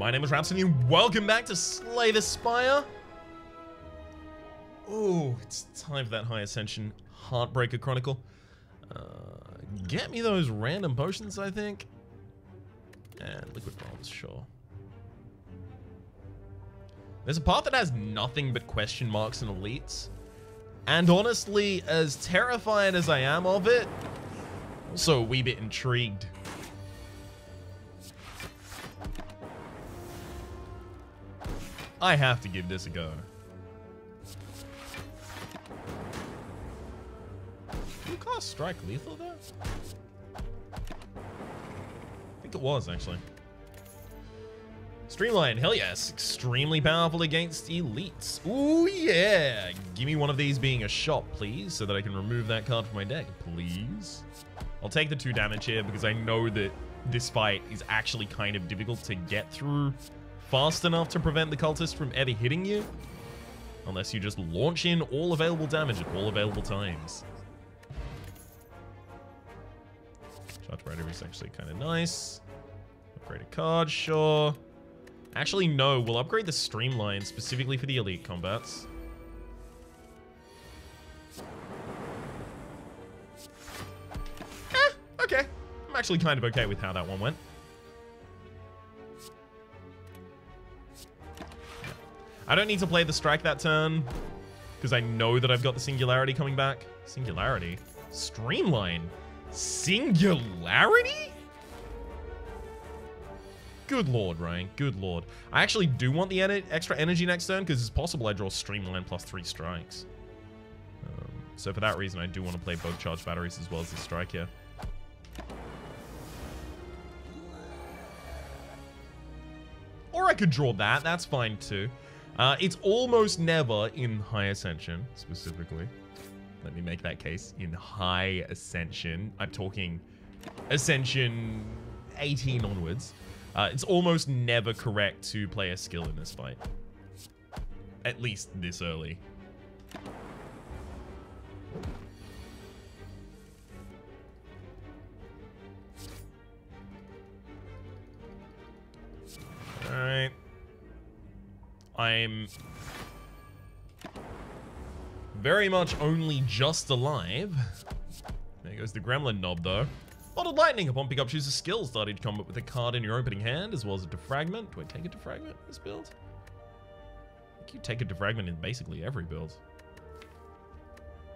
My name is Rhapsody and welcome back to Slay the Spire. Oh, it's time for that High Ascension Heartbreaker Chronicle. Get me those random potions, I think. And liquid bombs, sure. There's a part that has nothing but question marks and elites. And honestly, as terrified as I am of it, also a wee bit intrigued. I have to give this a go. Did you cast Strike lethal there? I think it was, actually. Streamline, hell yes. Extremely powerful against elites. Ooh, yeah. Give me one of these being a shot, please, so that I can remove that card from my deck, please. I'll take the 2 damage here because I know that this fight is actually kind of difficult to get through fast enough to prevent the cultist from ever hitting you. Unless you just launch in all available damage at all available times. Charge Rider is actually kind of nice. Upgrade a card, sure. Actually, no, we'll upgrade the Streamline specifically for the elite combats. Okay. I'm actually kind of okay with how that one went. I don't need to play the strike that turn, because I know that I've got the Singularity coming back. Singularity? Streamline? Singularity? Good lord, Ryan. Good lord. I actually do want the extra energy next turn, because it's possible I draw Streamline plus 3 strikes. So for that reason, I do want to play both charge batteries as well as the strike here. Or I could draw that. That's fine too. It's almost never in High Ascension, specifically. Let me make that case. In High Ascension. I'm talking Ascension 18 onwards. It's almost never correct to play a skill in this fight. At least this early. Alright. I'm very much only just alive. There goes the Gremlin knob, though. Bottled Lightning. Upon pickup, choose a skill. Start each combat with a card in your opening hand, as well as a Defragment. Do I take a Defragment in this build? I think you take a Defragment in basically every build.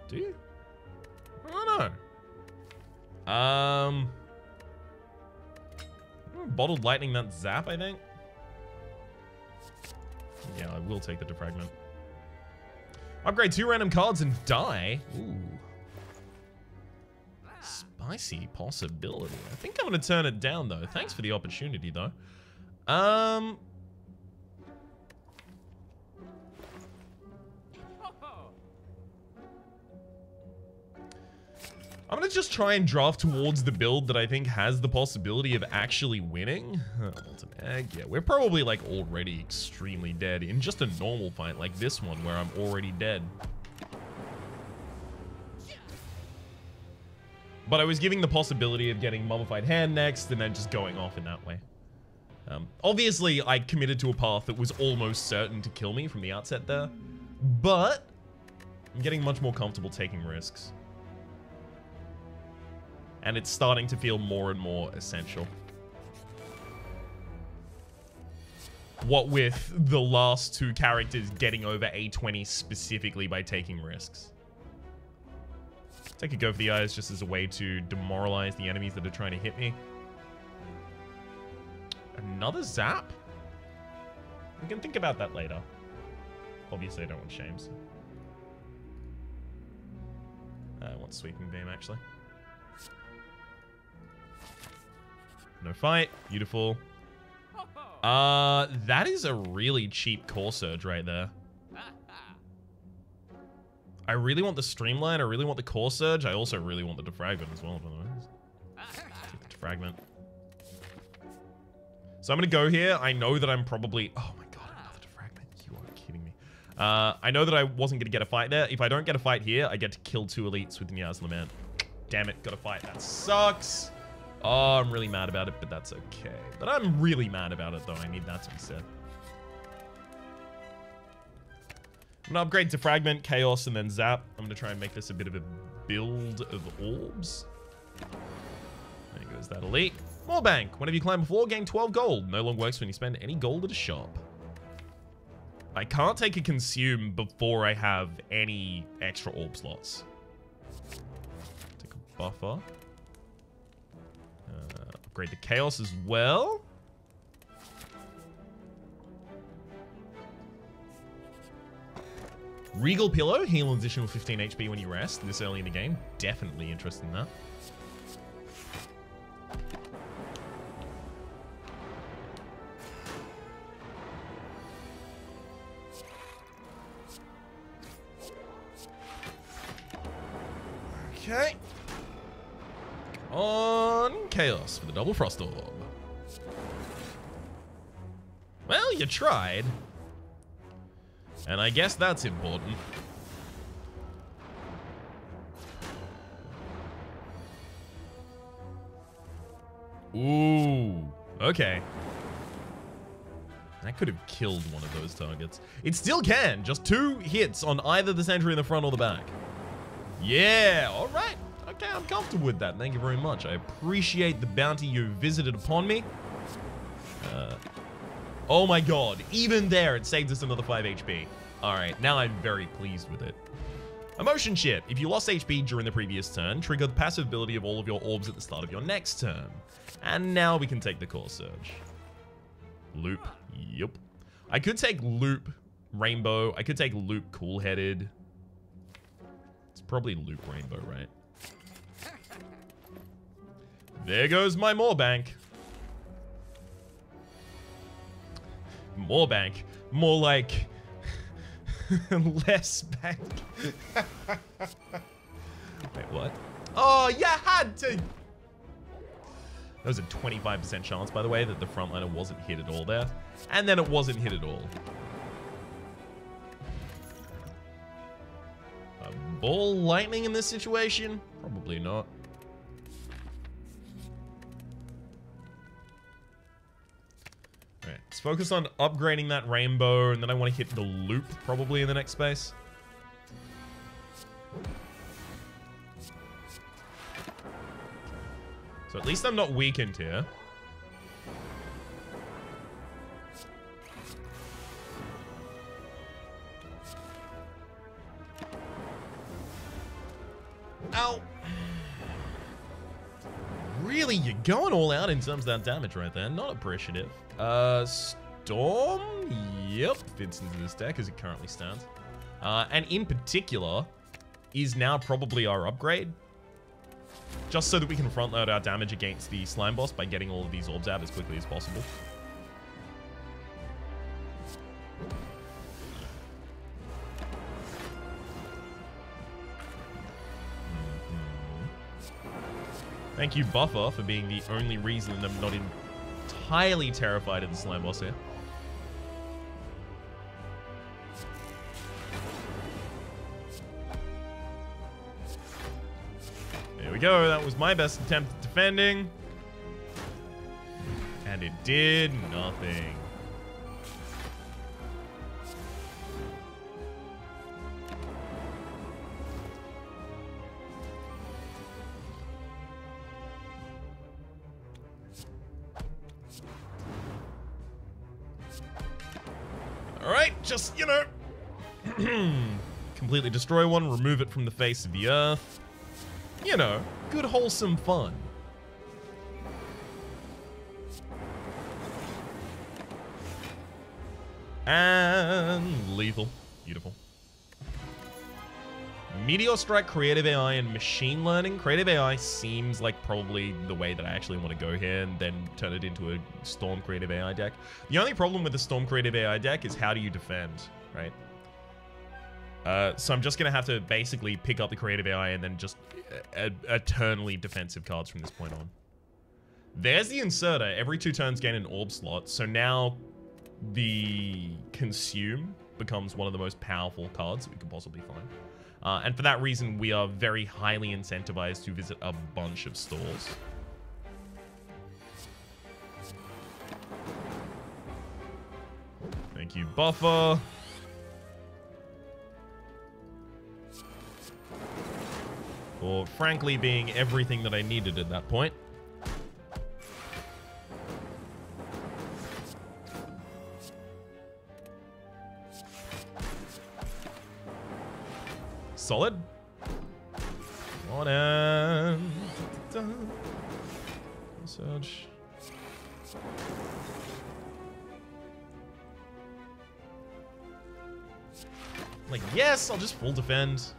Do you? I don't know. Bottled Lightning, that zap, I think. Yeah, I will take the Defragment. Upgrade 2 random cards and die. Ooh. Spicy possibility. I think I'm going to turn it down, though. Thanks for the opportunity, though. I'm going to just try and draft towards the build that I think has the possibility of actually winning. Molten Egg. Yeah, we're probably like already extremely dead in just a normal fight like this one where I'm already dead. But I was giving the possibility of getting Mummified Hand next and then just going off in that way. Obviously, I committed to a path that was almost certain to kill me from the outset there. But I'm getting much more comfortable taking risks. And it's starting to feel more and more essential. What with the last 2 characters getting over A20 specifically by taking risks. Take a go for the eyes just as a way to demoralize the enemies that are trying to hit me. Another zap? We can think about that later. Obviously, I don't want shames. I want Sweeping Beam, actually. No fight. Beautiful. That is a really cheap Core Surge right there. I really want the Streamline. I really want the Core Surge. I also really want the Defragment as well, by the way. Take the Defragment. So I'm going to go here. I know that I'm probably... Oh my god, another Defragment. You are kidding me. I know that I wasn't going to get a fight there. If I don't get a fight here, I get to kill 2 elites with Niaz Lament. Damn it, got a fight. That sucks. Oh, I'm really mad about it, but that's okay. But I'm really mad about it, though. I need that to be said. I'm gonna upgrade to Fragment, Chaos, and then Zap. I'm gonna try and make this a bit of a build of orbs. There goes that elite. More bank. Whenever you climb a floor, gain 12 gold. No longer works when you spend any gold at a shop. I can't take a consume before I have any extra orb slots. Take a buffer. Upgrade the Chaos as well. Regal Pillow, heal an additional 15 HP when you rest this early in the game. Definitely interested in that. Okay. On Chaos for the double frost orb. Well, you tried. And I guess that's important. Ooh, okay. That could have killed one of those targets. It still can. Just 2 hits on either the sentry in the front or the back. Yeah, all right. Okay, I'm comfortable with that. Thank you very much. I appreciate the bounty you visited upon me. Oh my god. Even there, it saved us another 5 HP. All right, now I'm very pleased with it. Emotion Chip. If you lost HP during the previous turn, trigger the passive ability of all of your orbs at the start of your next turn. And now we can take the Core Surge. Loop. Yep. I could take Loop Rainbow. I could take Loop Cool-Headed. It's probably Loop Rainbow, right? There goes my more bank. More bank. More like less bank. Wait, what? Oh, you had to. That was a 25% chance, by the way, that the frontliner wasn't hit at all there. And then it wasn't hit at all. Ball lightning in this situation? Probably not. Alright, let's focus on upgrading that rainbow, and then I want to hit the loop probably in the next space. So at least I'm not weakened here. Ow! Really, you're going all out in terms of that damage right there. Not appreciative. Storm? Yep, fits into this deck as it currently stands. And in particular, is now probably our upgrade. Just so that we can front load our damage against the slime boss by getting all of these orbs out as quickly as possible. Thank you, Buffer, for being the only reason I'm not entirely terrified of the slime boss here. There we go. That was my best attempt at defending. And it did nothing. Alright, just, you know, completely destroy one, remove it from the face of the earth. You know, good wholesome fun. And lethal. Beautiful. Meteor Strike, Creative AI, and Machine Learning. Creative AI seems like probably the way that I actually want to go here and then turn it into a Storm Creative AI deck. The only problem with the Storm Creative AI deck is how do you defend, right? So I'm just going to have to basically pick up the Creative AI and then just eternally defensive cards from this point on. There's the Inserter. Every 2 turns gain an orb slot. So now the Consume becomes one of the most powerful cards that we could possibly find. And for that reason, we are very highly incentivized to visit a bunch of stores. Thank you, buffer. For frankly being everything that I needed at that point. Solid. On and surge. Like, yes, I'll just full defend.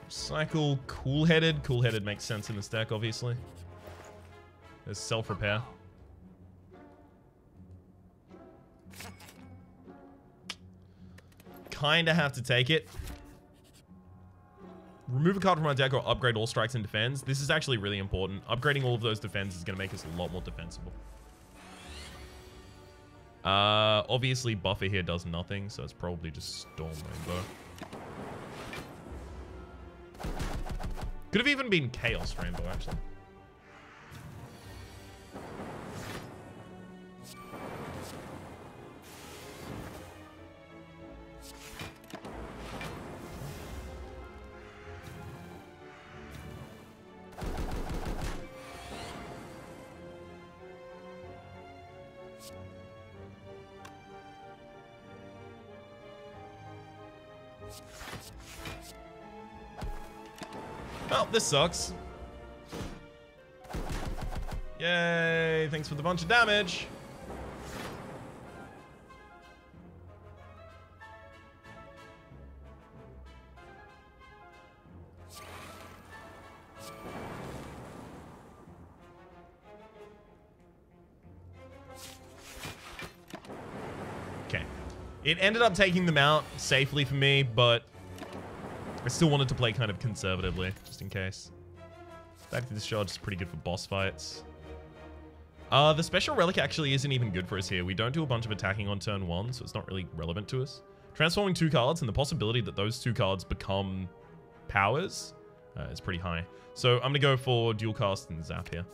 Cycle, cool-headed. Cool-headed makes sense in this deck, obviously. There's self-repair. Kinda have to take it. Remove a card from our deck or upgrade all strikes and defense. This is actually really important. Upgrading all of those defenses is going to make us a lot more defensible. Obviously, buffer here does nothing, so it's probably just Storm Rainbow. Could have even been Chaos Rainbow, actually. Well, this sucks. Yay, thanks for the bunch of damage. Okay. It ended up taking them out safely for me, but I still wanted to play kind of conservatively, just in case. Back to Discharge is pretty good for boss fights. The Special Relic actually isn't even good for us here. We don't do a bunch of attacking on turn 1, so it's not really relevant to us. Transforming 2 cards and the possibility that those 2 cards become powers is pretty high. So I'm going to go for Dual Cast and Zap here.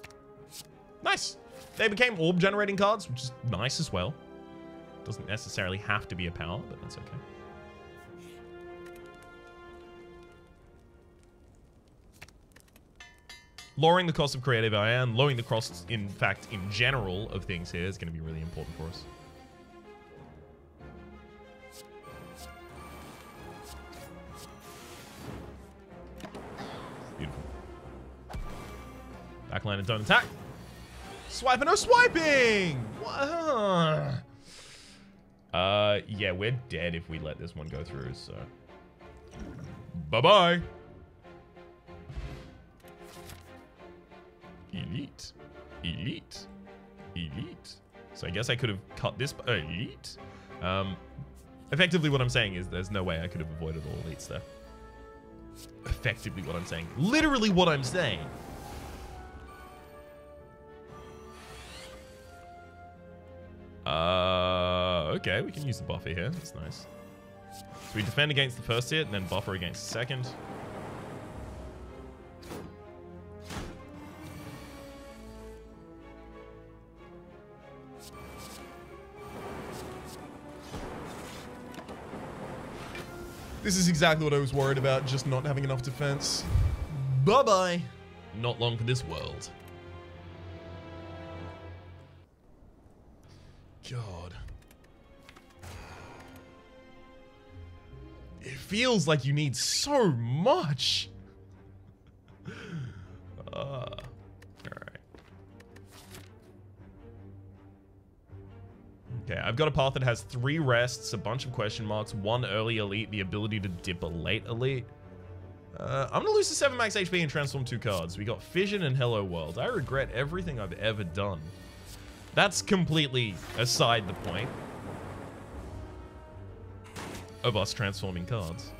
Nice! They became orb generating cards, which is nice as well. Doesn't necessarily have to be a power, but that's okay. Lowering the cost of creative iron, lowering the costs, in fact, in general of things here is going to be really important for us. Beautiful. Backline and don't attack. Swipe and no swiping! Yeah, we're dead if we let this one go through, so. Bye-bye. Elite. Elite. Elite. So I guess I could have cut this. Elite. Effectively what I'm saying is there's no way I could have avoided all elites there. Effectively what I'm saying. Literally what I'm saying. Okay, we can use the buffer here. That's nice. So we defend against the first hit and then buffer against the second. This is exactly what I was worried about, just not having enough defense. Bye-bye. Not long for this world. God. It feels like you need so much. Alright. Okay, I've got a path that has 3 rests, a bunch of question marks, 1 early elite, the ability to dip a late elite. I'm gonna lose to 7 max HP and transform 2 cards. We got Fission and Hello World. I regret everything I've ever done. That's completely aside the point of us transforming cards.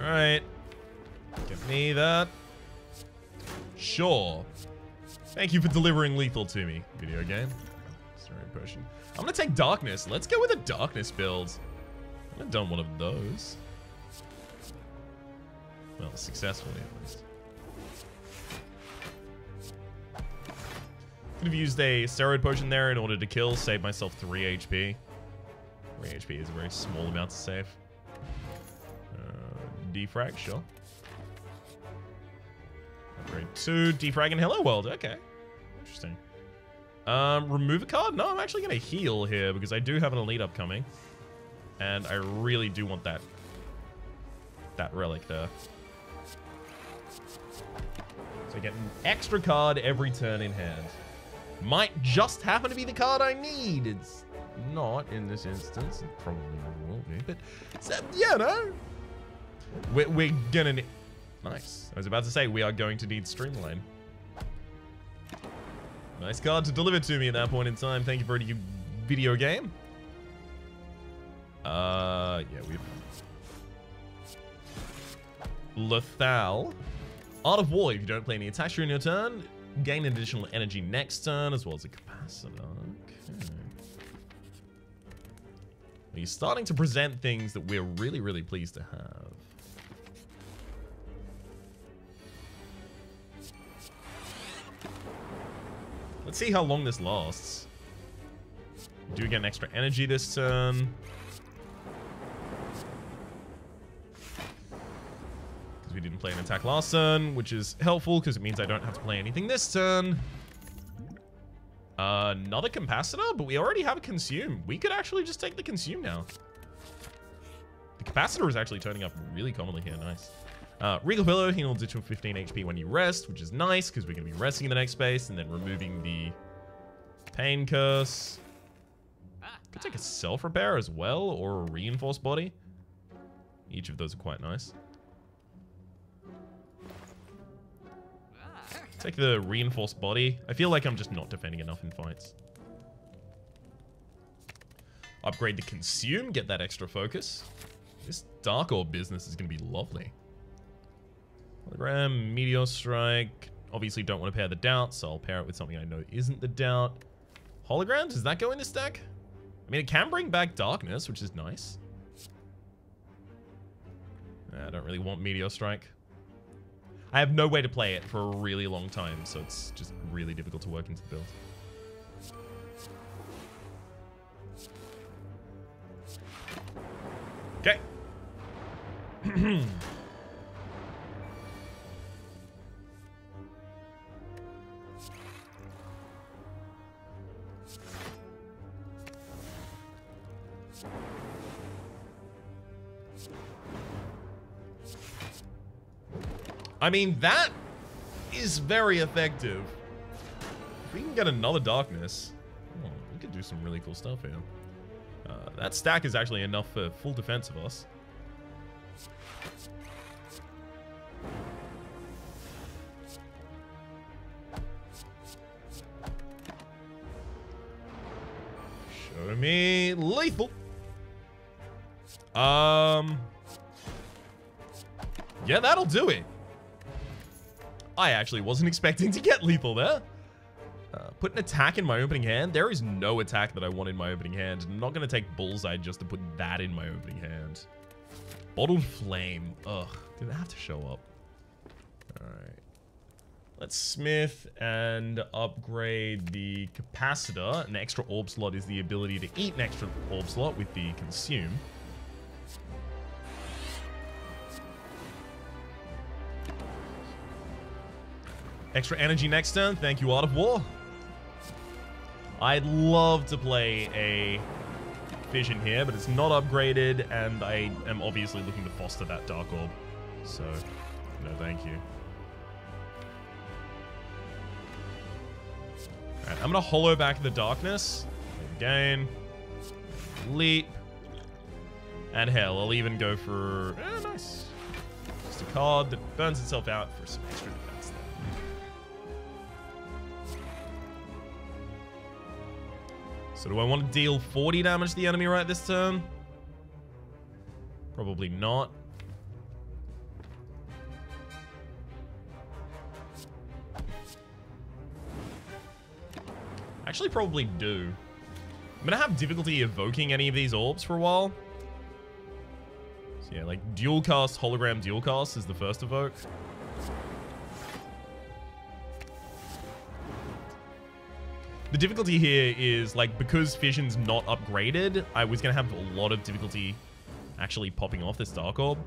Alright. Give me that. Sure. Thank you for delivering lethal to me, video game. Steroid potion. I'm gonna take darkness. Let's go with a darkness build. I haven't done one of those. Well, successfully at least. Could have used a steroid potion there in order to kill, save myself 3 HP. 3 HP is a very small amount to save. Defrag, sure. Upgrade 2, defrag and hello world. Okay, interesting. Remove a card? No, I'm actually gonna heal here because I do have an elite upcoming, and I really do want that relic there. So I get an extra card every turn in hand. Might just happen to be the card I need. It's not in this instance. It probably won't be, but yeah, no. We're gonna need... Nice. I was about to say, we are going to need Streamline. Nice card to deliver to me at that point in time. Thank you for your video game. Yeah, we've... Lethal. Art of War. If you don't play any attacks during your turn, gain additional energy next turn, as well as a capacitor. Okay. He's starting to present things that we're really, really pleased to have. Let's see how long this lasts. We do get an extra energy this turn. Because we didn't play an attack last turn, which is helpful because it means I don't have to play anything this turn. Not a capacitor, but we already have a consume. We could actually just take the consume now. The capacitor is actually turning up really commonly here. Nice. Regal Pillow, heal additional 15 HP when you rest, which is nice because we're going to be resting in the next space and then removing the Pain Curse. Could take a self-repair as well or a reinforced body. Each of those are quite nice. Take the reinforced body. I feel like I'm just not defending enough in fights. Upgrade the consume, get that extra focus. This Dark Orb business is going to be lovely. Hologram, Meteor Strike. Obviously don't want to pair the Doubt, so I'll pair it with something I know isn't the Doubt. Hologram, does that go in this deck? I mean, it can bring back Darkness, which is nice. I don't really want Meteor Strike. I have no way to play it for a really long time, so it's just really difficult to work into the build. Okay. I mean, that is very effective. If we can get another Darkness, oh, we could do some really cool stuff here. That stack is actually enough for full defense of us. Show me lethal. Yeah, that'll do it. I actually wasn't expecting to get lethal there. Put an attack in my opening hand. There is no attack that I want in my opening hand. I'm not going to take Bullseye just to put that in my opening hand. Bottled Flame. Ugh. Did it have to show up? Alright. Let's smith and upgrade the capacitor. An extra orb slot is the ability to eat an extra orb slot with the consume. Extra energy next turn. Thank you, Art of War. I'd love to play a Fission here, but it's not upgraded, and I am obviously looking to foster that Dark Orb. So, no thank you. Alright, I'm going to hollow back the Darkness. Again. Leap. And hell, I'll even go for... nice. Just a card that burns itself out for some extra defense there. So do I want to deal 40 damage to the enemy right this turn? Probably not. Actually, probably do. I'm gonna have difficulty evoking any of these orbs for a while. So yeah, like dual cast, hologram dual cast is the first evoke. The difficulty here is like because Fission's not upgraded, I was gonna have a lot of difficulty actually popping off this Dark Orb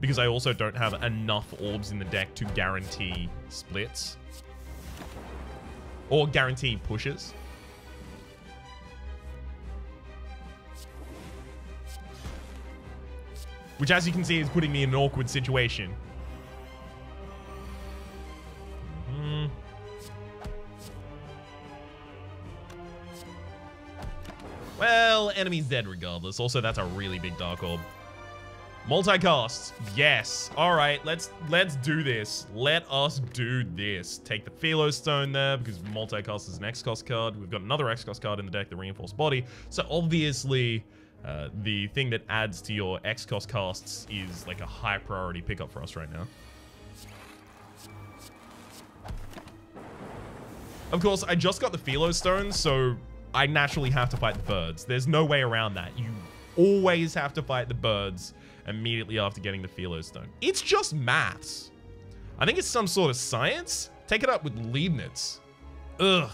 because I also don't have enough orbs in the deck to guarantee splits or guarantee pushes. Which, as you can see, is putting me in an awkward situation. Well, enemy's dead regardless. Also, that's a really big Dark Orb. Multicast. Yes. All right, let's do this. Let us do this. Take the Philo Stone there because multicast is an X-Cost card. We've got another X-Cost card in the deck, the Reinforced Body. So obviously, the thing that adds to your X-Cost casts is like a high priority pickup for us right now. Of course, I just got the Philo Stone, so I naturally have to fight the birds. There's no way around that. You always have to fight the birds immediately after getting the Philo Stone. It's just maths. I think it's some sort of science. Take it up with Leibniz. Ugh.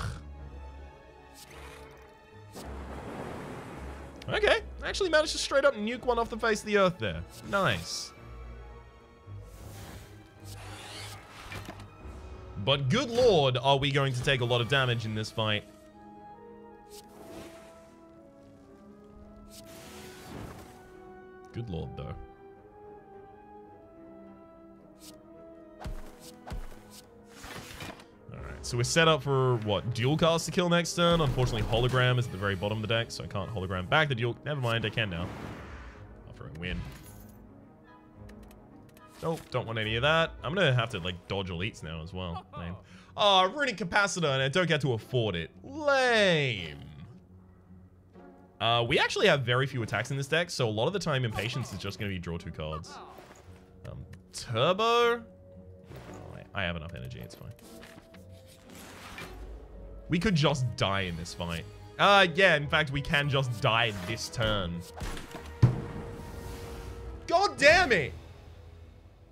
Okay, I actually managed to straight up nuke one off the face of the earth there. Nice. But good lord, are we going to take a lot of damage in this fight. Good lord, though. So we're set up for, what, dual cast to kill next turn. Unfortunately, hologram is at the very bottom of the deck, so I can't hologram back the dual. Never mind, I can now. After I win. Nope, don't want any of that. I'm going to have to, like, dodge elites now as well. Lame. Oh, runic capacitor, and I don't get to afford it. Lame. We actually have very few attacks in this deck, so a lot of the time Impatience is just going to be draw 2 cards. Turbo? Oh, I have enough energy, it's fine. We could just die in this fight. Yeah, in fact, we can just die this turn. God damn it!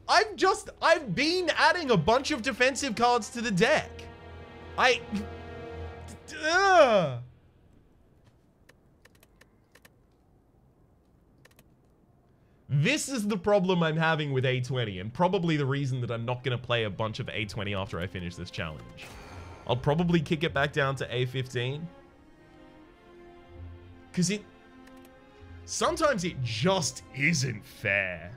I've been adding a bunch of defensive cards to the deck. This is the problem I'm having with A20, and probably the reason that I'm not going to play a bunch of A20 after I finish this challenge. I'll probably kick it back down to A15. Because sometimes it just isn't fair.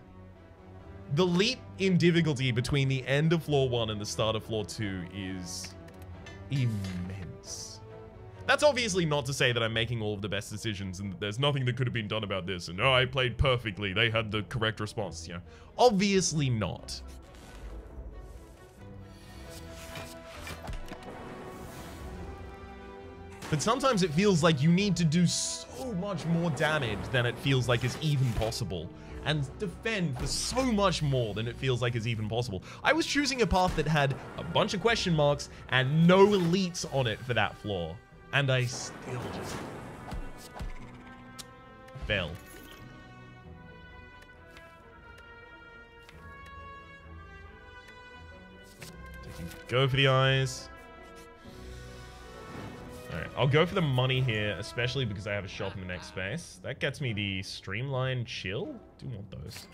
The leap in difficulty between the end of floor 1 and the start of floor 2 is immense. That's obviously not to say that I'm making all of the best decisions and that there's nothing that could have been done about this and, oh, I played perfectly, they had the correct response, you know. Obviously not. But sometimes it feels like you need to do so much more damage than it feels like is even possible. And defend for so much more than it feels like is even possible. I was choosing a path that had a bunch of question marks and no elites on it for that floor. And I still just fail. Go for the eyes. Alright, I'll go for the money here, especially because I have a shop in the next space. That gets me the Streamline Chill. Do want those.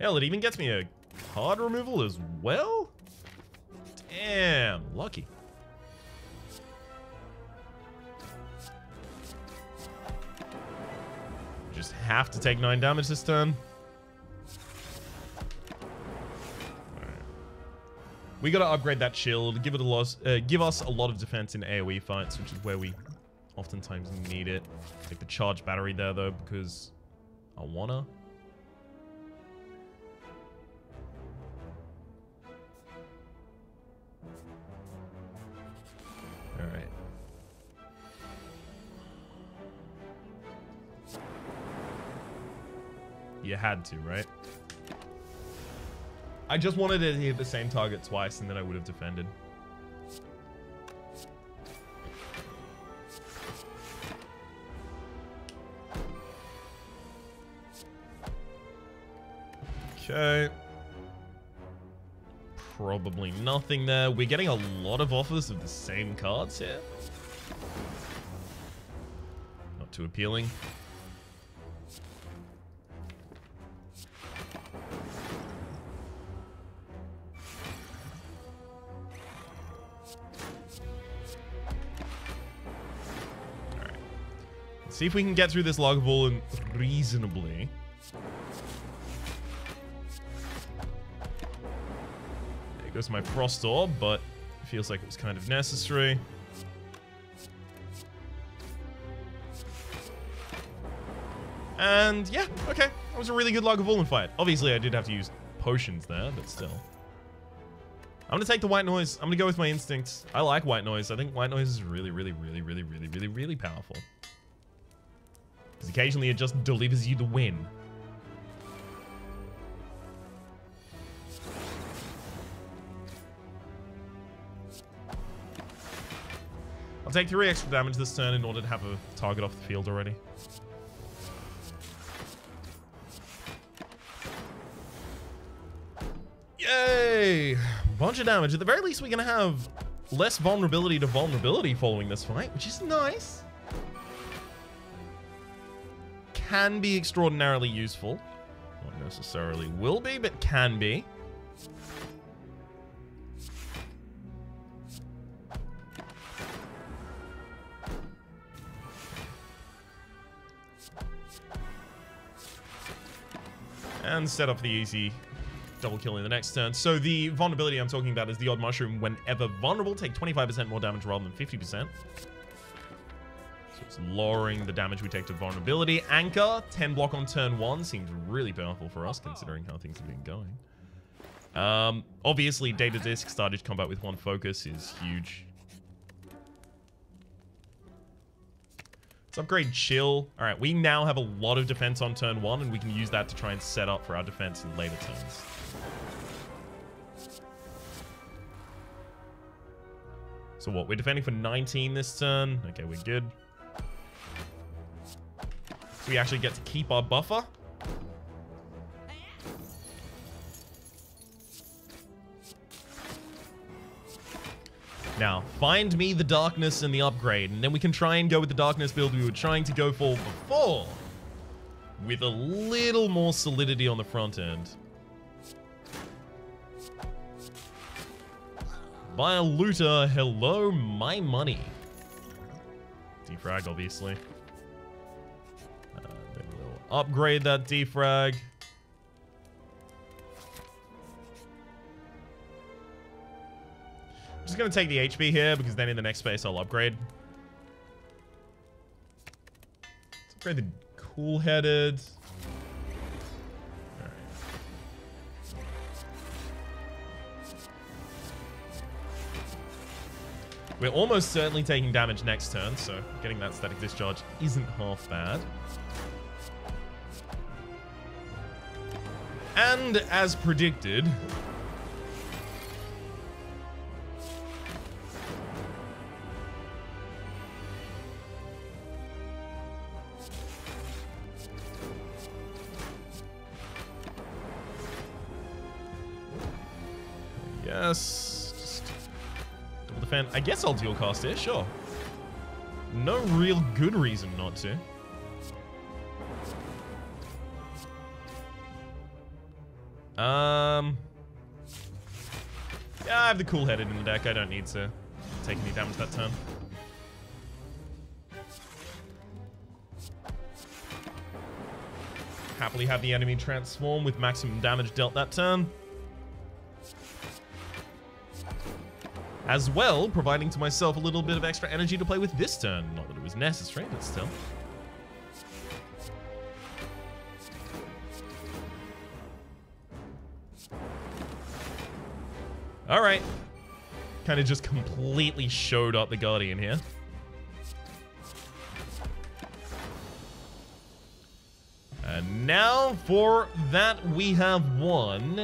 Hell, it even gets me a card removal as well? Damn, lucky. Just have to take 9 damage this turn. We gotta upgrade that shield, give us a lot of defense in AoE fights, which is where we oftentimes need it. Take the charge battery there though, because I wanna. Alright. You had to, right? I just wanted to hit the same target twice and then I would have defended. Okay. Probably nothing there. We're getting a lot of offers of the same cards here. Not too appealing. Alright. Let's see if we can get through this log of all reasonably. Goes my Frost Orb, but it feels like it was kind of necessary. And yeah, okay. That was a really good Lagavulin fight. Obviously, I did have to use potions there, but still. I'm gonna take the white noise. I'm gonna go with my instincts. I like white noise. I think white noise is really powerful. Because occasionally it just delivers you the win. I'll take 3 extra damage this turn in order to have a target off the field already. Yay! Bunch of damage. At the very least, we're going to have less vulnerability to vulnerability following this fight, which is nice. Can be extraordinarily useful. Not necessarily will be, but can be. And set up the easy double kill in the next turn. So the vulnerability I'm talking about is the odd mushroom. Whenever vulnerable, take 25% more damage rather than 50%. So it's lowering the damage we take to vulnerability. Anchor, 10 block on turn 1. Seems really powerful for us considering how things have been going. Obviously, Data Disc started combat with 1 focus is huge. Let's upgrade Chill. All right, we now have a lot of defense on turn 1, and we can use that to try and set up for our defense in later turns. So what? We're defending for 19 this turn. Okay, we're good. So we actually get to keep our buffer. Now, find me the darkness and the upgrade, and then we can try and go with the darkness build we were trying to go for before, with a little more solidity on the front end. Buy a looter, hello, my money. Defrag, obviously. Then we'll upgrade that defrag. I'm just going to take the HP here, because then in the next space I'll upgrade. Let's upgrade the cool-headed. Alright. We're almost certainly taking damage next turn, so getting that static discharge isn't half bad. And as predicted... Yes, just double defend. I guess I'll dual cast here, sure. No real good reason not to. Yeah, I have the cool-headed in the deck. I don't need to take any damage that turn. Happily have the enemy transform with maximum damage dealt that turn. As well, providing to myself a little bit of extra energy to play with this turn. Not that it was necessary, but still. Alright. Kind of just completely showed up the Guardian here. And now for that we have one.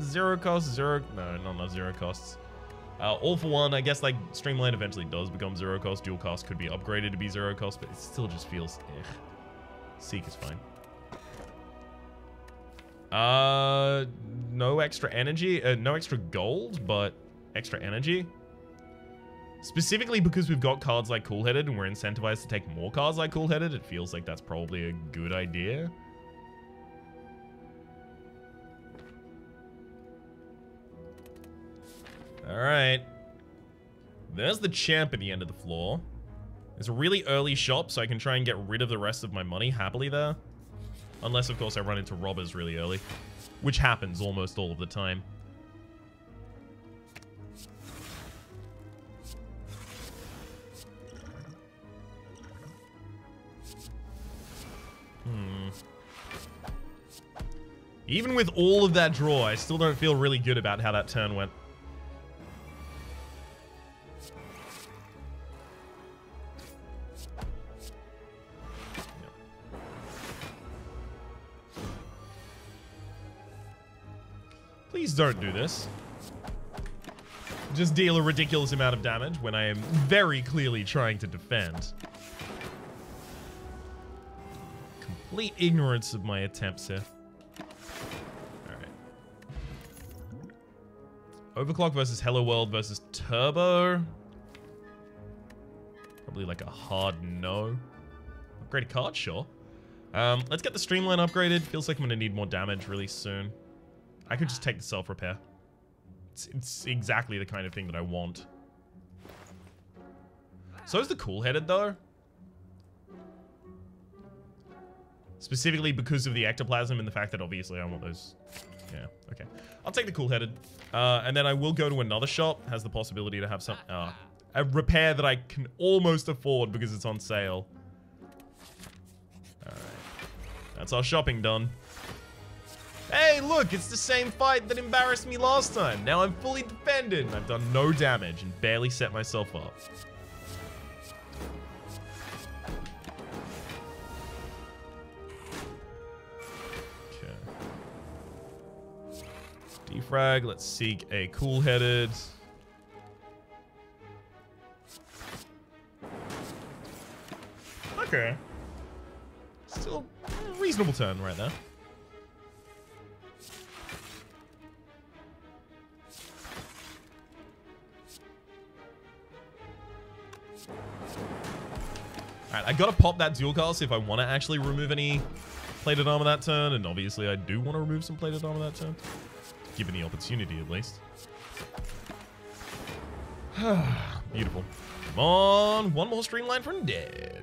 Zero cost, zero... No, not enough zero costs. All for one, I guess like Streamline eventually does become zero cost. Dual cost could be upgraded to be zero cost, but it still just feels Seek is fine. No extra energy, no extra gold, but extra energy. Specifically because we've got cards like Cool-Headed and we're incentivized to take more cards like Cool-Headed, it feels like that's probably a good idea. Alright. There's the champ at the end of the floor. There's a really early shop, so I can try and get rid of the rest of my money happily there. Unless, of course, I run into robbers really early. Which happens almost all of the time. Even with all of that draw, I still don't feel really good about how that turn went. Please don't do this. Just deal a ridiculous amount of damage when I am very clearly trying to defend. Complete ignorance of my attempts here. Alright. Overclock versus Hello World versus Turbo. Probably like a hard no. Upgrade a card? Sure. Let's get the Streamline upgraded. Feels like I'm going to need more damage really soon. I could just take the self-repair. It's exactly the kind of thing that I want. So is the Cool-Headed, though. Specifically because of the ectoplasm and the fact that obviously I want those. Yeah, okay. I'll take the Cool-Headed. And then I will go to another shop. Has the possibility to have some... a repair that I can almost afford because it's on sale. Alright. That's our shopping done. Hey, look, it's the same fight that embarrassed me last time. Now I'm fully defended, and I've done no damage and barely set myself up. Okay. Defrag, let's seek a Cool-Headed. Okay. Still a reasonable turn right there. Alright, I gotta pop that dual cast if I want to actually remove any plated armor that turn, and obviously I do want to remove some plated armor that turn. Given the opportunity, at least. Beautiful. Come on, one more Streamline for Undead.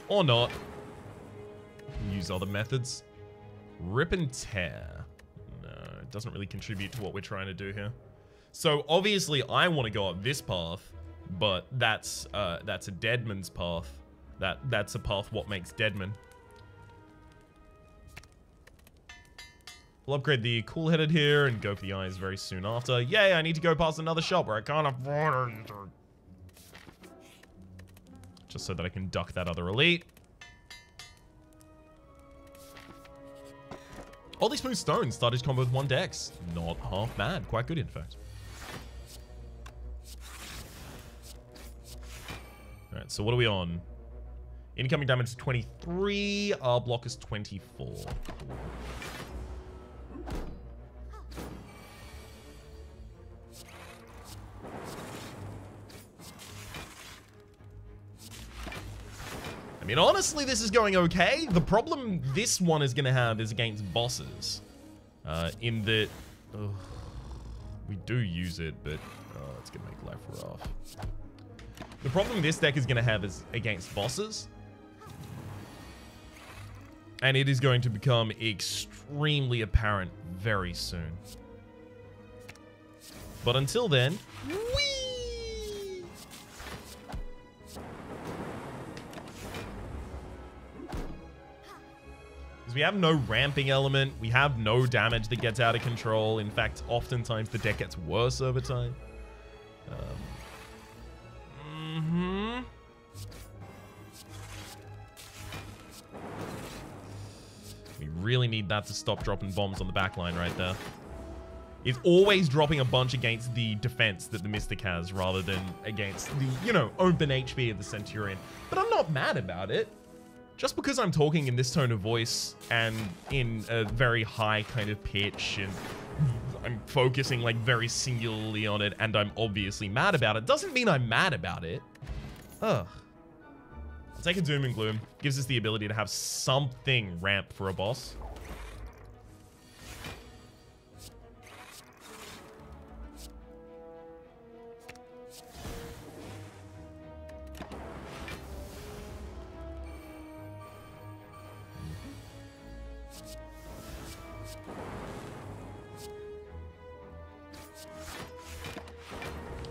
Or not. Use other methods. Rip and Tear. No, it doesn't really contribute to what we're trying to do here. So obviously I want to go up this path, but that's a Deadman's path. That's a path what makes Deadman. We'll upgrade the Cool-Headed here and go for the eyes very soon after. Yay, I need to go past another shop where I can't afford it. Just so that I can duck that other elite. All these smooth stones started combo with 1 dex. Not half bad. Quite good, in fact. Alright, so what are we on? Incoming damage is 23. Our block is 24. Cool. I mean, honestly, this is going okay. The problem this one is going to have is against bosses. In that... we do use it, but it's going to make life rough. The problem this deck is going to have is against bosses. And it is going to become extremely apparent very soon. But until then... Whee! We have no ramping element. We have no damage that gets out of control. In fact, oftentimes the deck gets worse over time. We really need that to stop dropping bombs on the backline right there. It's always dropping a bunch against the defense that the Mystic has rather than against the, you know, open HP of the Centurion. But I'm not mad about it. just because I'm talking in this tone of voice and in a very high kind of pitch and I'm focusing like very singularly on it and I'm obviously mad about it, doesn't mean I'm mad about it. Ugh. I'll take a Doom and Gloom. Gives us the ability to have something ramp for a boss.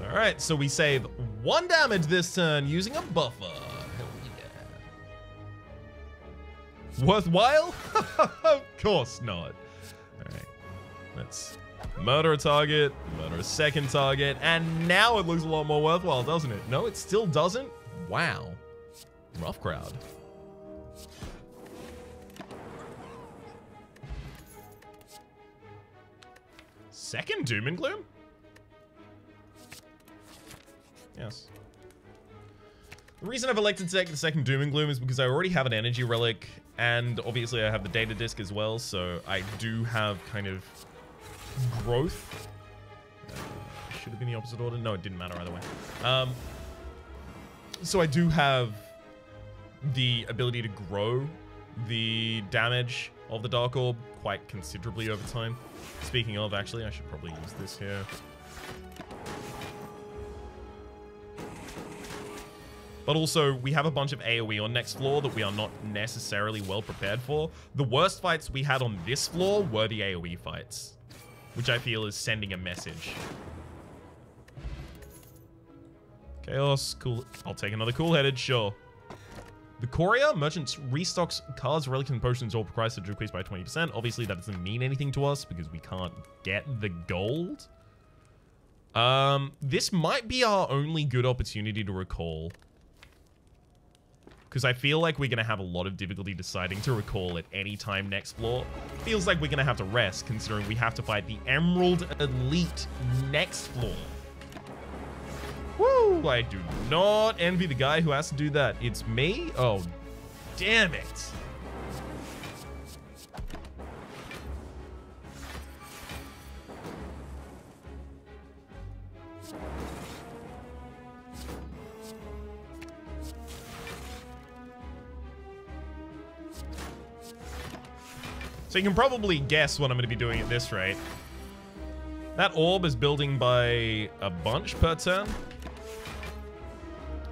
Alright, so we save 1 damage this turn using a buffer. Hell yeah. Worthwhile? Of course not. Alright, let's murder a target, murder a second target, and now it looks a lot more worthwhile, doesn't it? No, it still doesn't? Wow. Rough crowd. Second Doom and Gloom? Yes. The reason I've elected to take the second Doom and Gloom is because I already have an energy relic, and obviously I have the data disc as well, so I do have kind of growth. Should have been the opposite order. No, it didn't matter either way. So I do have the ability to grow the damage of the Dark Orb quite considerably over time. Speaking of, actually, I should probably use this here. But also, we have a bunch of AoE on next floor that we are not necessarily well prepared for. The worst fights we had on this floor were the AoE fights, which I feel is sending a message. Chaos, cool. I'll take another cool-headed, sure. The Courier, merchants restocks cards, relics, and potions all prices are decreased by 20%. Obviously, that doesn't mean anything to us because we can't get the gold. This might be our only good opportunity to recall. Because I feel like we're going to have a lot of difficulty deciding to recall at any time next floor. Feels like we're going to have to rest, considering we have to fight the Emerald Elite next floor. Woo! I do not envy the guy who has to do that. It's me? Oh, damn it. So you can probably guess what I'm going to be doing at this rate. That orb is building by a bunch per turn.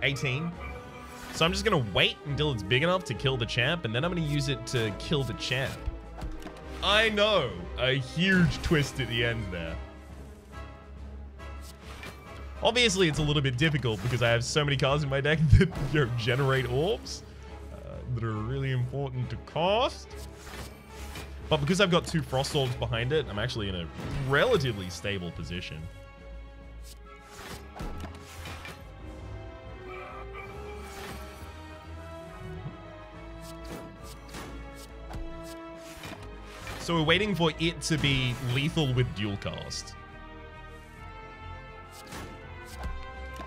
18. So I'm just going to wait until it's big enough to kill the champ, and then I'm going to use it to kill the champ. I know, a huge twist at the end there. Obviously, it's a little bit difficult because I have so many cards in my deck that generate orbs that are really important to cast. But because I've got 2 Frost Orbs behind it, I'm actually in a relatively stable position. So we're waiting for it to be lethal with dual cast.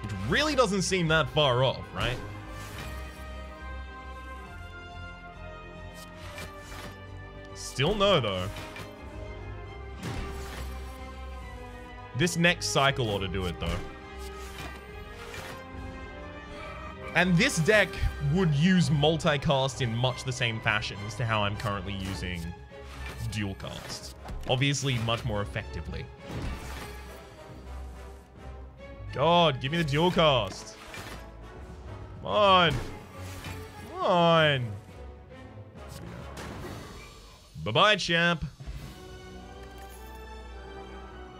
Which really doesn't seem that far off, right? Still no, though. This next cycle ought to do it, though. And this deck would use multicast in much the same fashion as to how I'm currently using dual cast. Obviously, much more effectively. God, give me the dual cast. Come on. Come on. Bye-bye, champ.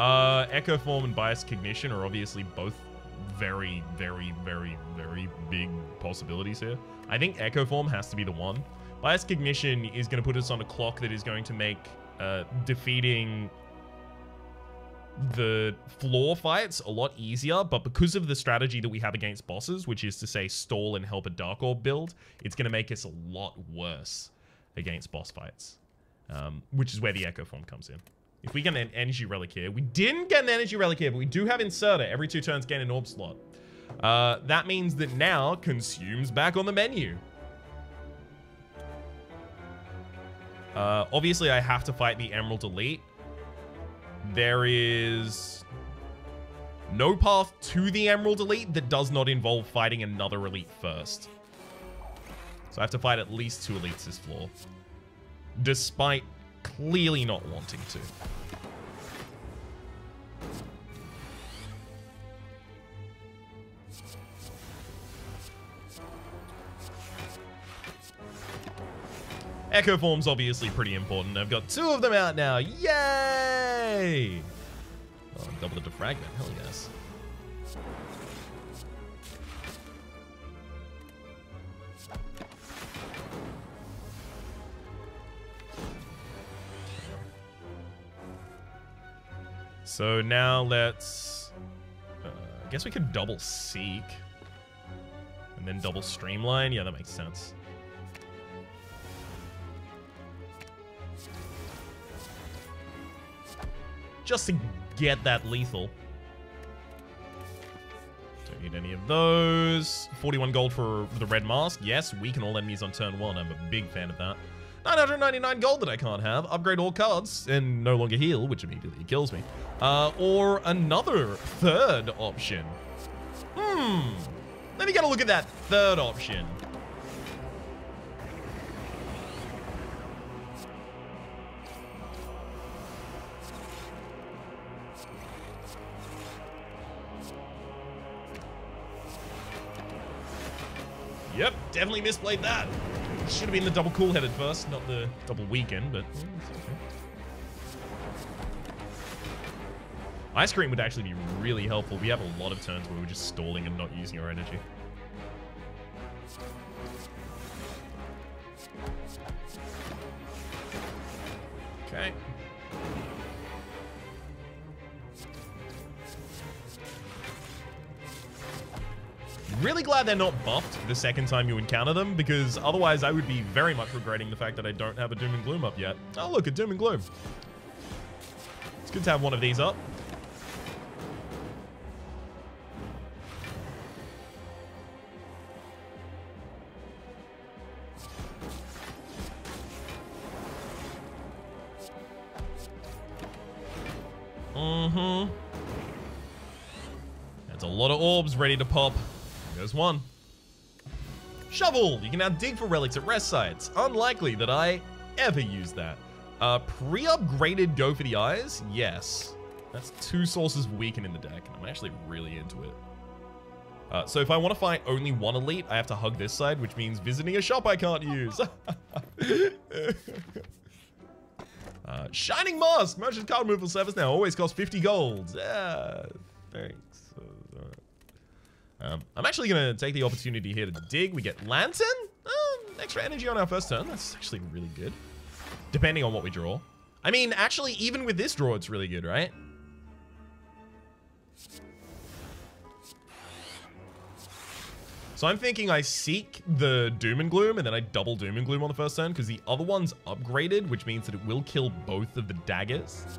Echo Form and Bias Cognition are obviously both very, very, very, very big possibilities here. I think Echo Form has to be the one. Bias Cognition is going to put us on a clock that is going to make defeating the floor fights a lot easier, but because of the strategy that we have against bosses, which is to say stall and help a Dark Orb build, it's going to make us a lot worse against boss fights. Which is where the Echo Form comes in. If we get an Energy Relic here, we didn't get an Energy Relic here, but we do have Inserter. Every 2 turns gain an orb slot. That means that now Consume's back on the menu. Obviously, I have to fight the Emerald Elite. There is no path to the Emerald Elite that does not involve fighting another Elite first. So I have to fight at least 2 Elites this floor, despite clearly not wanting to. Echo Form's obviously pretty important. I've got 2 of them out now. Yay! Oh, double the defragment. Hell yes. So now let's... I guess we could double Seek. And then double Streamline. Yeah, that makes sense. Just to get that lethal. Don't need any of those. 41 gold for the red mask. Yes, weaken all enemies on turn 1. I'm a big fan of that. 999 gold that I can't have. Upgrade all cards and no longer heal, which immediately kills me. Or another third option. Let me get a look at that third option. Yep, definitely misplayed that. Should have been the double cool-headed first, not the double weaken, but it's okay. Ice Cream would actually be really helpful. We have a lot of turns where we're just stalling and not using our energy. Okay. Really glad they're not buffed the second time you encounter them, because otherwise I would be very much regretting the fact that I don't have a Doom and Gloom up yet. Oh look, a Doom and Gloom. It's good to have one of these up. There's a lot of orbs ready to pop. There's one. Shovel! You can now dig for relics at rest sites. Unlikely that I ever use that. Pre-upgraded Go for the Eyes? Yes. That's 2 sources of weaken in the deck, and I'm actually really into it. So if I want to fight only 1 elite, I have to hug this side, which means visiting a shop I can't use. Shining Mask! Merchant card removal service now always costs 50 gold. Yeah, thanks. I'm actually going to take the opportunity here to dig. We get Lantern. Extra energy on our first turn. That's actually really good. Depending on what we draw. I mean, actually, even with this draw, it's really good, right? So I'm thinking I seek the Doom and Gloom, and then I double Doom and Gloom on the first turn, because the other one's upgraded, which means that it will kill both of the daggers.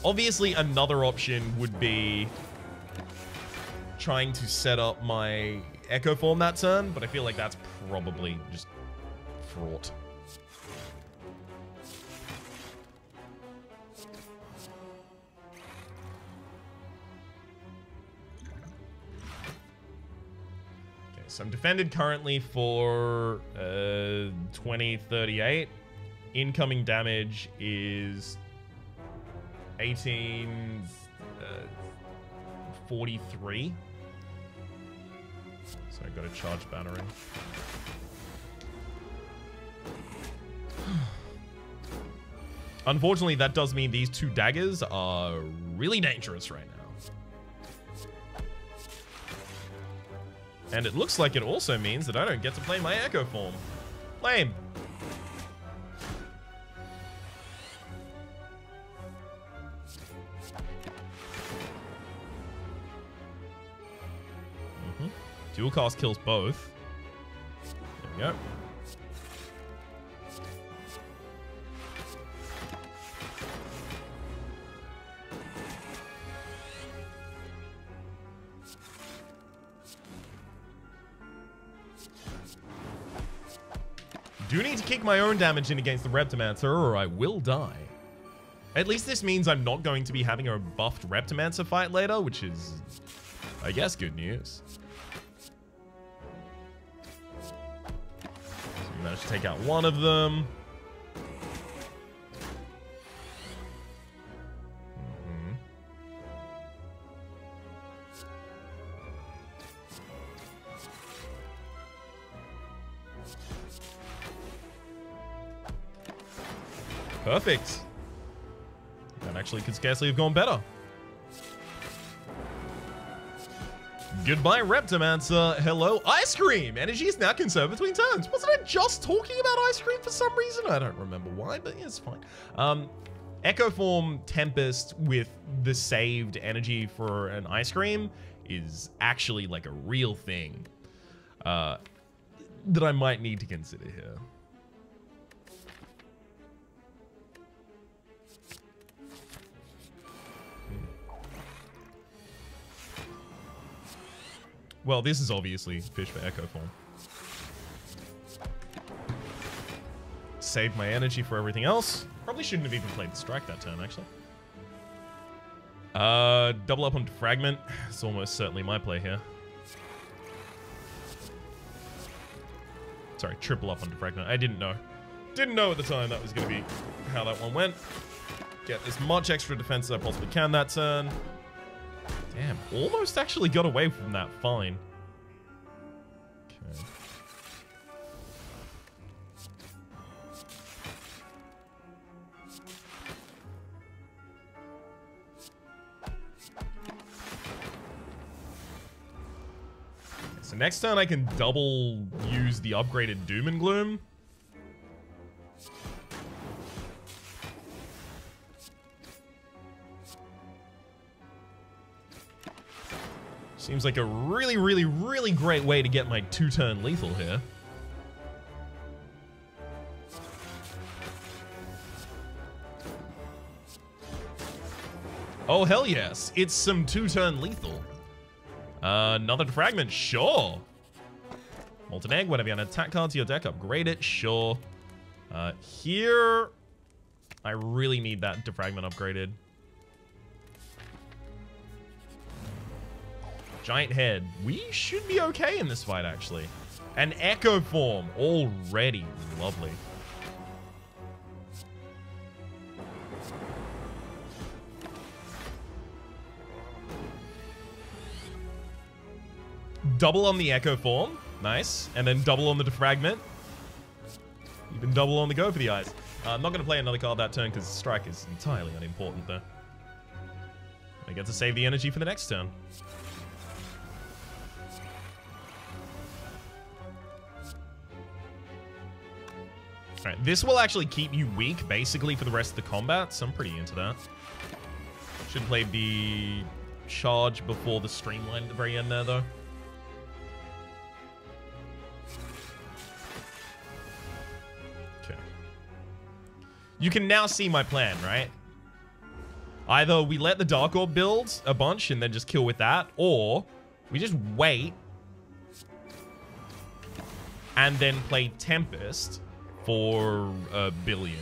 Obviously, another option would be trying to set up my Echo Form that turn, but I feel like that's probably just fraught. Okay, so I'm defended currently for 2038. Incoming damage is 1843. So I got a charge battering. Unfortunately, that does mean these 2 daggers are really dangerous right now. And it looks like it also means that I don't get to play my Echo Form. Lame. Dual cast kills both. There we go. Do need to kick my own damage in against the Reptomancer or I will die. At least this means I'm not going to be having a buffed Reptomancer fight later, which is, I guess, good news. So we managed to take out one of them. Perfect. That actually could scarcely have gone better. Goodbye, Reptomancer. Hello, ice cream. Energy is now conserved between turns. Wasn't I just talking about ice cream for some reason? I don't remember why, but yeah, it's fine. Echo Form Tempest with the saved energy for an ice cream is actually like a real thing that I might need to consider here. Well, this is obviously fish for Echo Form. Save my energy for everything else. Probably shouldn't have even played the strike that turn, actually. Double up on Defragment. It's almost certainly my play here. Sorry, triple up on Defragment. I didn't know. Didn't know at the time that was going to be how that one went. Get as much extra defense as I possibly can that turn. Damn, almost actually got away from that fine. Okay. So next turn I can double use the upgraded Doom and Gloom. Seems like a really, really, really great way to get my 2-turn lethal here. Oh, hell yes. It's some 2-turn lethal. Another Defragment, sure. Molten Egg, whenever you have an attack card to your deck, upgrade it, sure. Here, I really need that Defragment upgraded. Giant Head. We should be okay in this fight, actually. An Echo Form already. Lovely. Double on the Echo Form. Nice. And then double on the Defragment. Even double on the Go for the Eyes. I'm not going to play another card that turn because Strike is entirely unimportant, though. I get to save the energy for the next turn. Alright, this will actually keep you weak, basically, for the rest of the combat, so I'm pretty into that. Should play the charge before the streamline at the very end there, though. Okay. You can now see my plan, right? Either we let the Dark Orb build a bunch and then just kill with that, or we just wait and then play Tempest for a billion.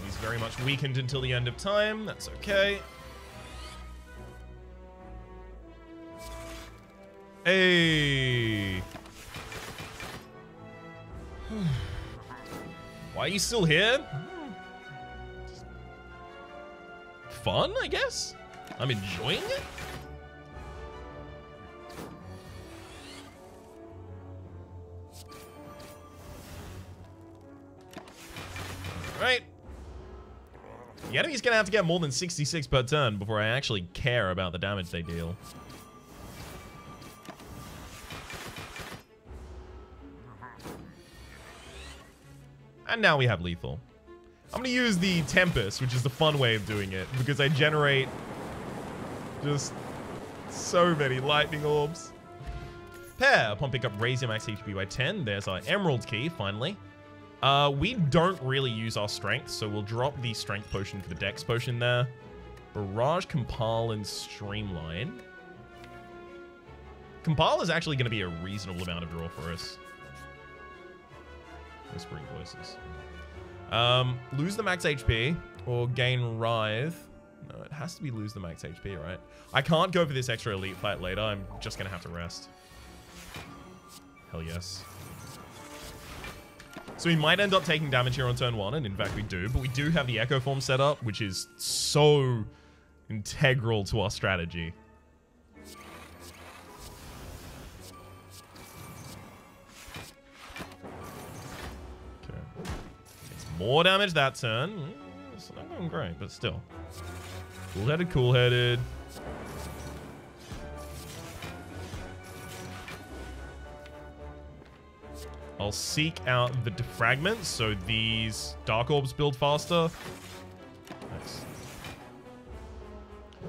He's very much weakened until the end of time. That's okay. Hey. Why are you still here? Fun, I guess? I'm enjoying it? Alright. The enemy's gonna have to get more than 66 per turn before I actually care about the damage they deal. And now we have lethal. I'm going to use the Tempest, which is the fun way of doing it, because I generate just so many lightning orbs. Pair. Upon pickup, raise your max HP by 10. There's our Emerald Key, finally. We don't really use our strength, so we'll drop the strength potion for the dex potion there. Barrage, Compile, and Streamline. Compile is actually going to be a reasonable amount of draw for us. Whispering Voices. Lose the max HP or gain Writhe. No, it has to be lose the max HP, right? I can't go for this extra elite fight later. I'm just going to have to rest. Hell yes. So we might end up taking damage here on turn 1, and in fact we do. But we do have the Echo Form set up, which is so integral to our strategy. Okay. It's more damage that turn. It's not going great, but still. Cool-headed, cool-headed. I'll seek out the defragments, so these Dark Orbs build faster. Nice.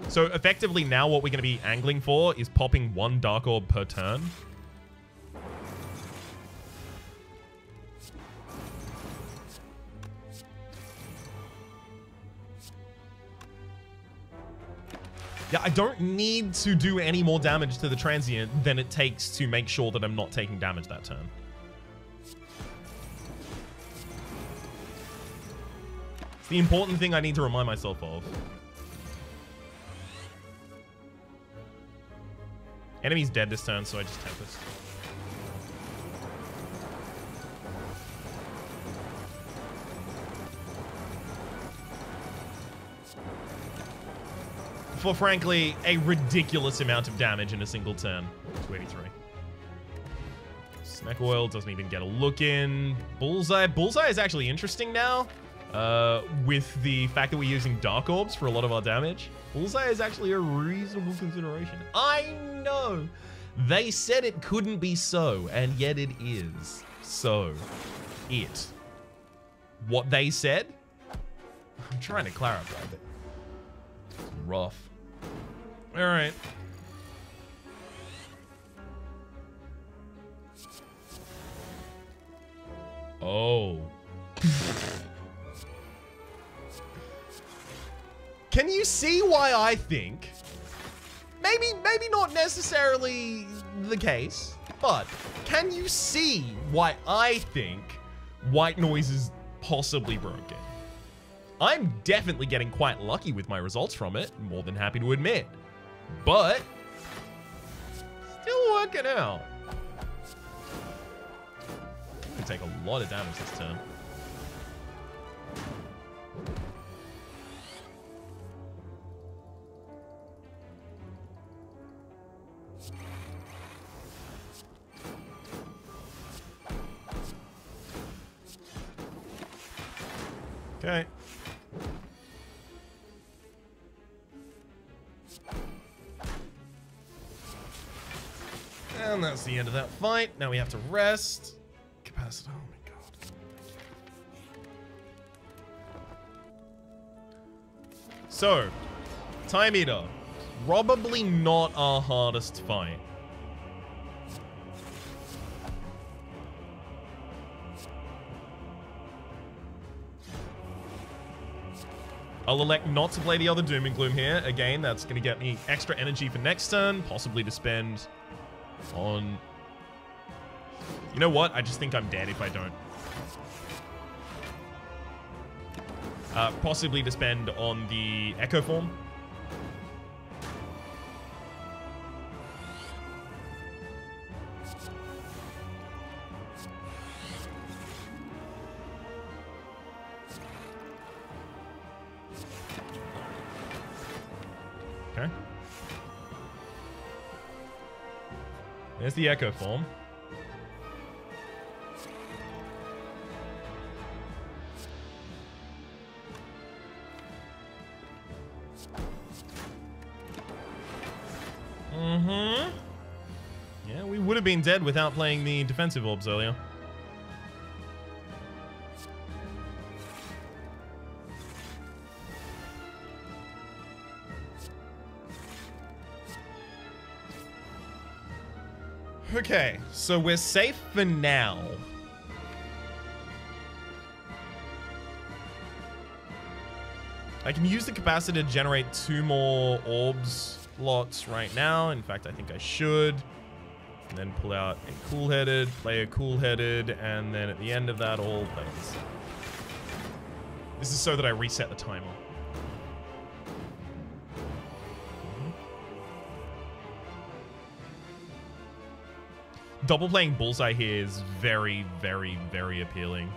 So effectively now what we're going to be angling for is popping 1 Dark Orb per turn. Yeah, I don't need to do any more damage to the transient than it takes to make sure that I'm not taking damage that turn. It's the important thing I need to remind myself of. Enemy's dead this turn, so I just Tempest. For frankly, a ridiculous amount of damage in a single turn. 283. Snack Oil doesn't even get a look in. Bullseye. Bullseye is actually interesting now. With the fact that we're using Dark Orbs for a lot of our damage. Bullseye is actually a reasonable consideration. I know! They said it couldn't be so, and yet it is. So, what they said? I'm trying to clarify, but it's rough. Alright. Oh. Can you see why I think, maybe not necessarily the case, but can you see why I think White Noise is possibly broken? I'm definitely getting quite lucky with my results from it, more than happy to admit, but still working out. I'm gonna take a lot of damage this turn. Okay. And that's the end of that fight. Now we have to rest. Capacity. Oh my god. So, Time Eater. Probably not our hardest fight. I'll elect not to play the other Doom and Gloom here. Again, that's going to get me extra energy for next turn, possibly to spend on... You know what? I just think I'm dead if I don't. Possibly to spend on the Echo Form. Okay. There's the Echo Form. Mm-hmm. Yeah, we would have been dead without playing the defensive orbs earlier. Okay, so we're safe for now. I can use the capacitor to generate 2 more orbs lots right now. In fact, I think I should. And then pull out a cool-headed, play a cool-headed, and then at the end of that, all plays. This is so that I reset the timer. Double playing Bullseye here is very, very, very appealing.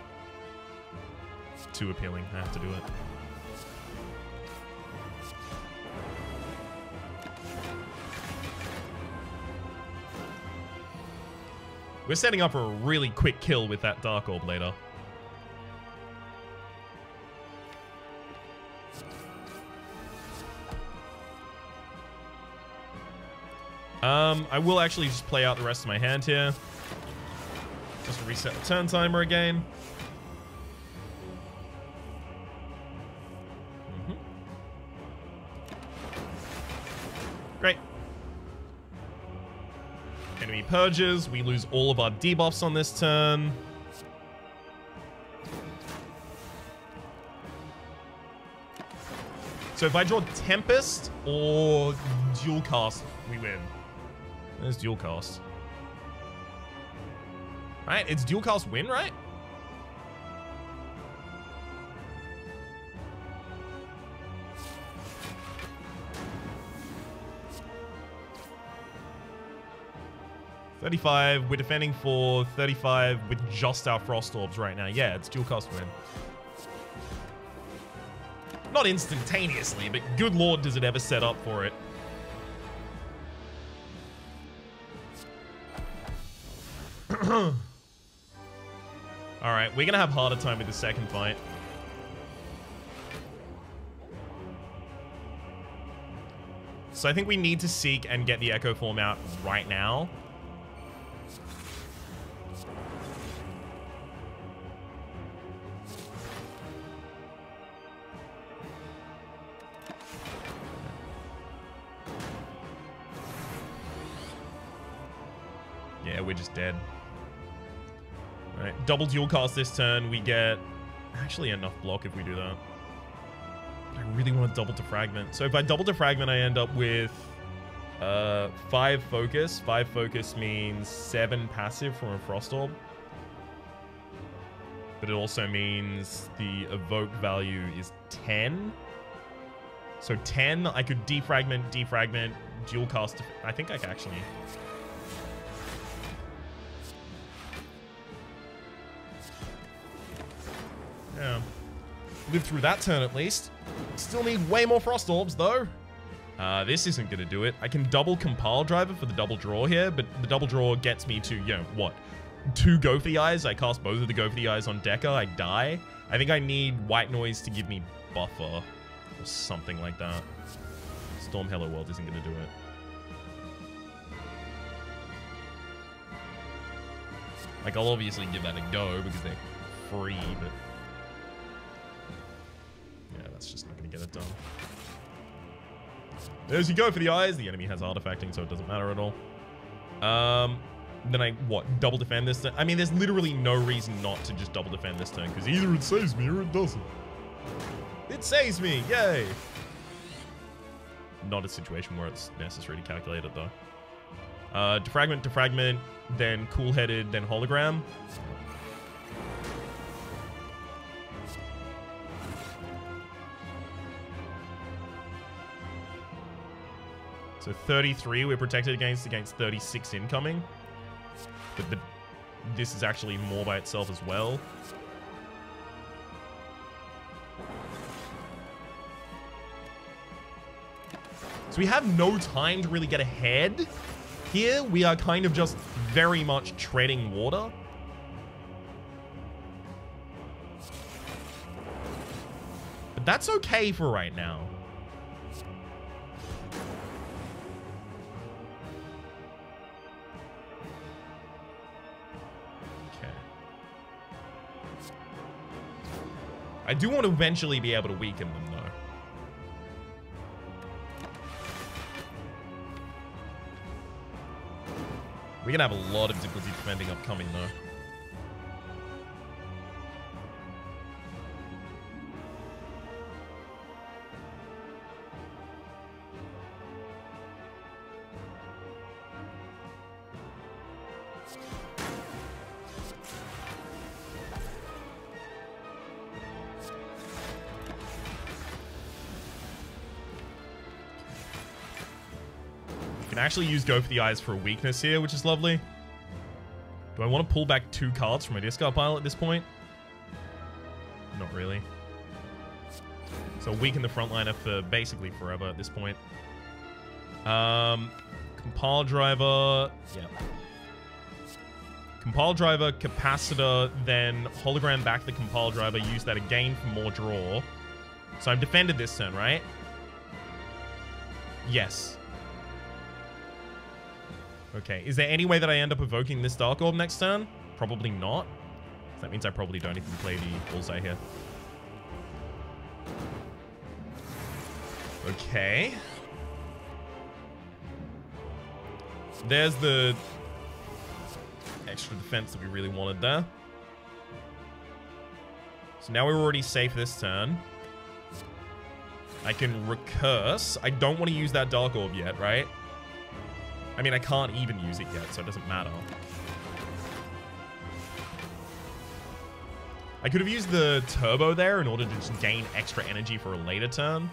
It's too appealing. I have to do it. We're setting up for a really quick kill with that Dark Orb later. I will actually just play out the rest of my hand here. Just reset the turn timer again. Great. Enemy purges. We lose all of our debuffs on this turn. So if I draw Tempest or Dual Cast, we win. There's Dual Cast. Right, it's Dual Cast win, right? $35. We're defending for 35 with just our Frost Orbs right now. Yeah, it's Dual Cast win. Not instantaneously, but good lord does it ever set up for it. Alright, we're gonna have harder time with the second fight. So I think we need to seek and get the Echo Form out right now. Yeah, we're just dead. Alright, double dual cast this turn. We get actually enough block if we do that. But I really want to double defragment. So if I double defragment, I end up with 5 focus. 5 focus means 7 passive from a Frost Orb. But it also means the evoke value is 10. So 10, I could defragment, dual cast. I think I can actually... Yeah. Live through that turn at least. Still need way more Frost Orbs though. This isn't gonna do it. I can double Compile Driver for the double draw here, but the double draw gets me to, you know, what? 2 Go for the Eyes. I cast both of the Go for the Eyes on Deca. I die. I think I need White Noise to give me buffer or something like that. Storm Hello World isn't gonna do it. Like, I'll obviously give that a go because they're free, but... yeah, that's just not going to get it done. There's you go for the eyes. The enemy has artifacting, so it doesn't matter at all. Then I, what, double defend this turn? I mean, there's literally no reason not to just double defend this turn, because either it saves me or it doesn't. It saves me! Yay! Not a situation where it's necessary to calculate it, though. Defragment, then cool-headed, then hologram. So 33 we're protected against 36 incoming. But this is actually more by itself as well. So we have no time to really get ahead. Here, we are kind of just very much treading water. But that's okay for right now. Okay. I do want to eventually be able to weaken them, though. We're gonna have a lot of difficulty defending upcoming, though. Can actually use Go for the Eyes for a weakness here, which is lovely. Do I want to pull back 2 cards from my discard pile at this point? Not really. So weaken the frontliner for basically forever at this point. Compile Driver. Yeah. Compile Driver, Capacitor, then hologram back the Compile Driver, use that again for more draw. So I've defended this turn, right? Yes. Okay, is there any way that I end up evoking this Dark Orb next turn? Probably not. That means I probably don't even play the Bullseye here. Okay. There's the extra defense that we really wanted there. So now we're already safe this turn. I can recurse. I don't want to use that Dark Orb yet, right? I mean, I can't even use it yet, so it doesn't matter. I could have used the Turbo there in order to just gain extra energy for a later turn.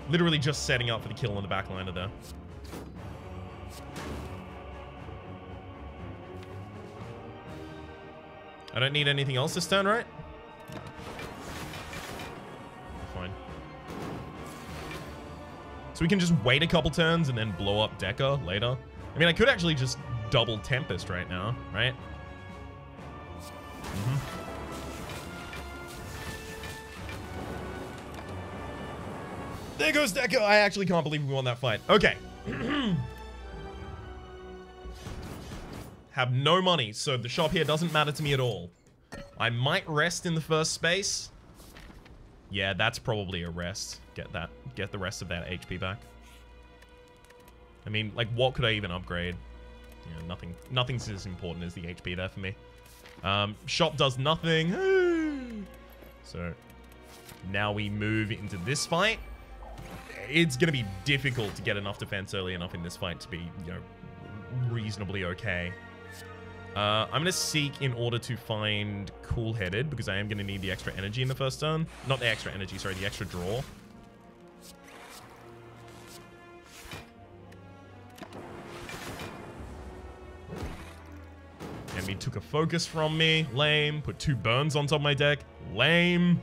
Literally just setting up for the kill on the backliner there. I don't need anything else this turn, right? Fine. So we can just wait a couple turns and then blow up Deca later. I mean, I could actually just double Tempest right now, right? There goes Deca. I actually can't believe we won that fight. Okay. Have no money, so the shop here doesn't matter to me at all. I might rest in the first space. Yeah, that's probably a rest. Get the rest of that HP back. I mean, like, what could I even upgrade? You know, nothing's as important as the HP there for me. Shop does nothing. So now we move into this fight. It's going to be difficult to get enough defense early enough in this fight to be, you know, reasonably okay. I'm going to seek in order to find Cool-Headed, because I am going to need the extra energy in the first turn. Not the extra energy, sorry, the extra draw. Enemy took a focus from me. Lame. Put 2 burns on top of my deck. Lame.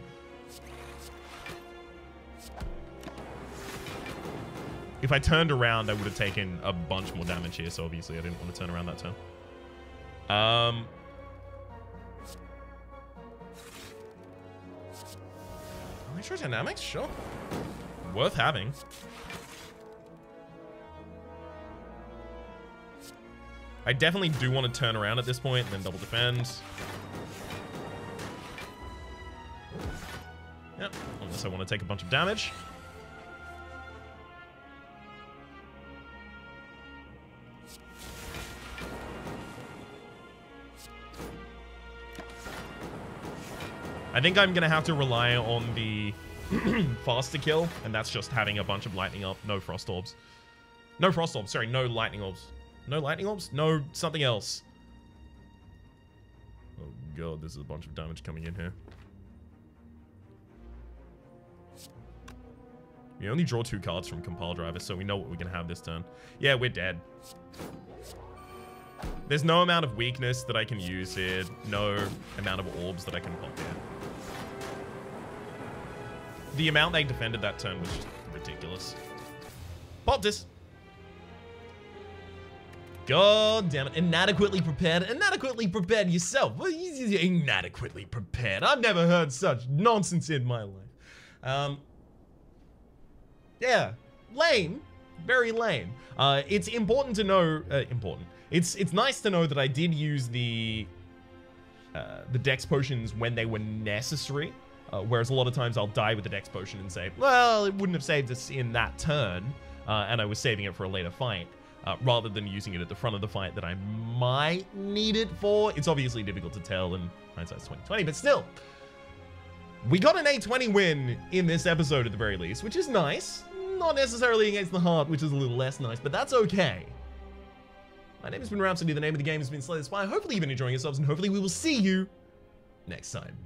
If I turned around, I would have taken a bunch more damage here, so obviously I didn't want to turn around that turn. Electrodynamics? Sure. Worth having. I definitely do want to turn around at this point and then double defend. Yep, unless I want to take a bunch of damage. I think I'm going to have to rely on the faster kill, and that's just having a bunch of lightning up. No frost orbs. No frost orbs, sorry, no lightning orbs. No lightning orbs? No something else. Oh god, this is a bunch of damage coming in here. We only draw 2 cards from Compile Driver, so we know what we're going to have this turn. Yeah, we're dead. There's no amount of weakness that I can use here. No amount of orbs that I can pop here. The amount they defended that turn was just ridiculous. Pop this. God damn it. Inadequately prepared. Inadequately prepared yourself. Inadequately prepared. I've never heard such nonsense in my life. Yeah. Lame. Very lame. It's important to know... It's nice to know that I did use the Dex potions when they were necessary. Whereas a lot of times I'll die with the Dex potion and say, well, it wouldn't have saved us in that turn. And I was saving it for a later fight. rather than using it at the front of the fight that I might need it for. It's obviously difficult to tell, and hindsight's 2020, but still. We got an 820 win in this episode at the very least, which is nice. Not necessarily against the heart, which is a little less nice, but that's okay. My name has been Rhapsody, the name of the game has been Spire. Hopefully you've been enjoying yourselves, and hopefully we will see you next time.